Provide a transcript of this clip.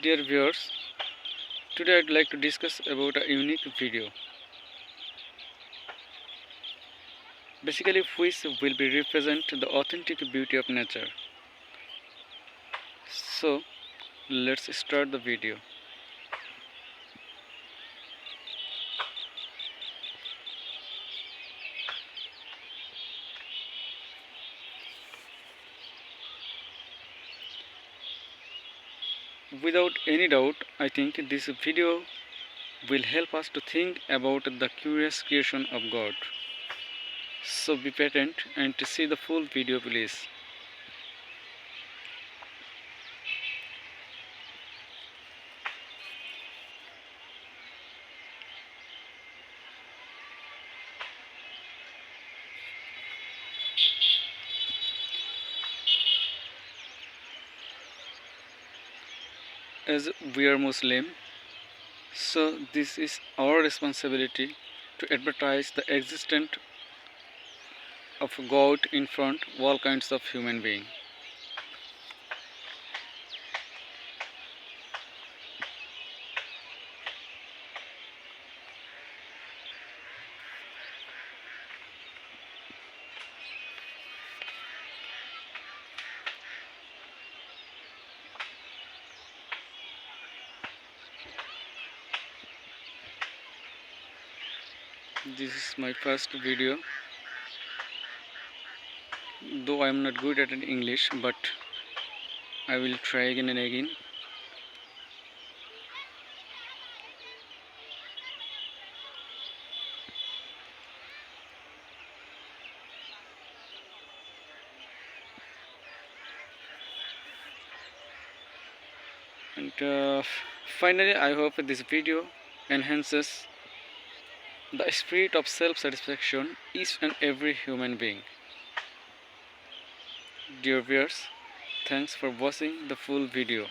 Dear viewers, today I'd like to discuss about a unique video, basically which will be represent the authentic beauty of nature. So let's start the video. Without any doubt, I think this video will help us to think about the curious creation of God. So be patient and to see the full video please. As we are Muslim, so this is our responsibility to advertise the existence of God in front of all kinds of human beings. This is my first video, though I am not good at English, but I will try again and again. And finally, I hope this video enhances the spirit of self-satisfaction each and every human being. Dear viewers, thanks for watching the full video.